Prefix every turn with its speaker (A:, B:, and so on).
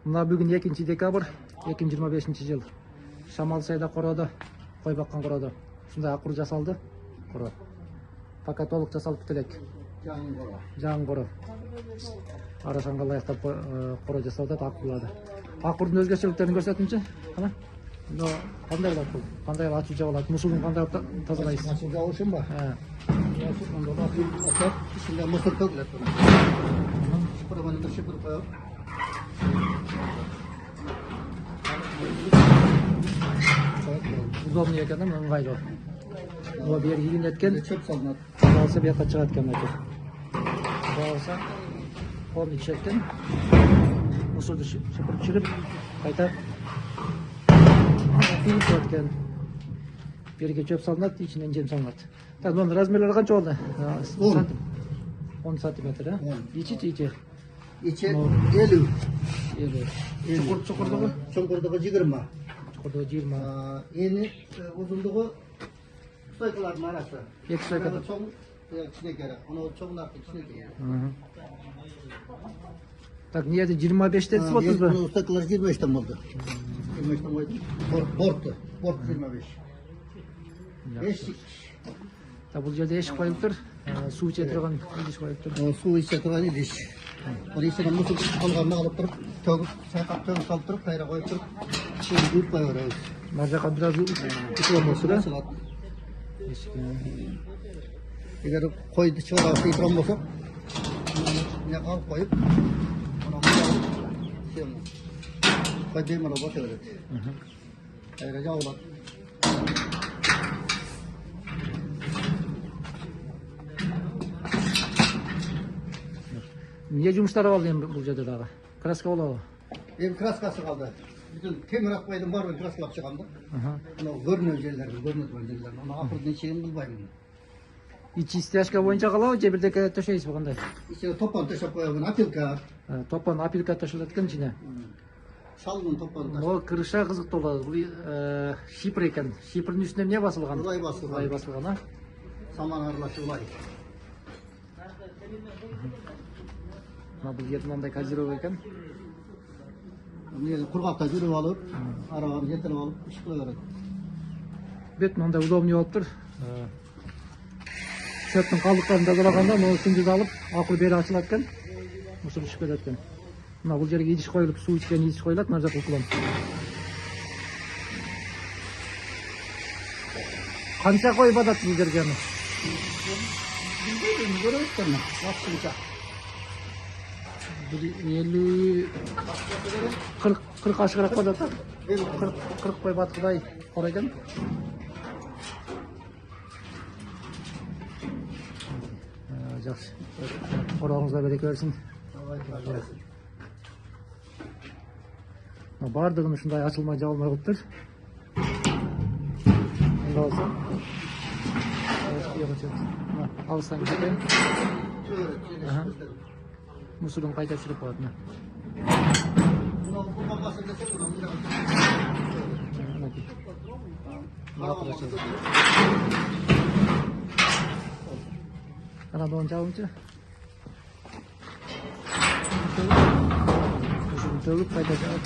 A: Мына бүгін 2 декабрь 2025 жыл. Шамал сайда қорода, қой баққан қорода. Шында ақур жасалды. Қоро. Пока толық жасалып бітелек. Жаң қоро. Арашанға лайықтап қоро жасауда ақурлады. Ақурдың өзгешеліктерін көрсетінші. Қана? Қандай болады бұл? Қандай ачу жабылады? Мұсылдың қандай тазалайсыз?
B: Ачу жабу үшін ба? Онда атап, ішінде мұсыр төгіледі. Шыпырғанында шыпыр қойып.
A: Удобный екен, ыңғайлы. Ол бері кейін еткен.
B: Чөп салынады.
A: Қалса бияққа шығады екен. Қалса, қолын ішеткен. Мұсырды шыпырып жүріп, қайта фильм көткен. Берге чөп салынады, ішінен жем салынады. Так, оның размерлері қанша болды? 10 сантиметр, а? Ичи.
B: Içi 50.
A: Çukurduğu?
B: Çukurduğu 20.
A: Çukurduğu 20.
B: Eni uzunluğu sayıkların arası.
A: Yedi sayıklar.
B: Çok içine gerek. Onu çok nakit içine gerek.
A: Так, niyeti 25 dediniz mi 30 mu?
B: Bunu sayıklar 25'ten oldu. 25'ten oldu. Port 25. Eşik.
A: Так, бұл жерде ешік қойылып тұр. Су içe тұрған еш қойылып тұр.
B: Su içe тұрған еш. Ол есені мұсыл қалғанына алып тұрып, төгіп, сайқап төгіп салып тұрып, қайра қойып тұрып, şimdi büyük koy oraya.
A: Мына жаққа біраз үтіп болса да.
B: Егер қойды шығарып тыйдырған болсақ, мына қалып қойып, мына қой демалып баса береді. Қайра жауылады.
A: Не жұмыстары қалды енді бұл жерде дағы? Краска болады?
B: Енді краскасы қалды. Bütün temir atmaydım var ben kraskалап шығамды. Мынау көрінген жерлерін, көрінген жерлерін. Оны ақырдың шегін білмаймын.
A: İçi stяжка бойынша қалау, же бірдеке төшейсіз бұғандай?
B: İçine toppan төшеп қоямын, апилка.
A: Топан апилка төшеледі екен ішіне?
B: Шалдың топпан төшеп.
A: Ол кіріша қызық толады. Бұл шипр екен. Шипрдің үстіне не басылған?
B: Улай басылған.
A: Улай басылған, а?
B: Саман аралашы улай.
A: Бұл етін андай козировка екен.
B: Құрғақта жүріп алып, араған жетіліп алып, ішіп қоя береді.
A: Бетін ондай удобный болып тұр. Шөптің қалдықтарын тазалағанда, оны күндіз алып, ақыр бері ашылады екен. Мұсыр ішіп кетеді екен. Бұл жерге идіш қойылып, су ішкен идіш қойылады, мына жаққа ұтылам. Қанша қой батады бұл жерге?
B: Bilmiyorum, görüyoruz sana. Bakınca.
A: 50-40 ашығырақ батады. 40 қой батқыдай қорайдан. Жақсы. Қорағыңызға береке берсін. Бардығын ұшындай ашылмай жабылмай қойып тұр. Онда болса. Алыстан кеткен. Мұсырдың қайта шіріп қоятын. Қана доғын жауыншы. Мұсырдың төгіп қайта жауып.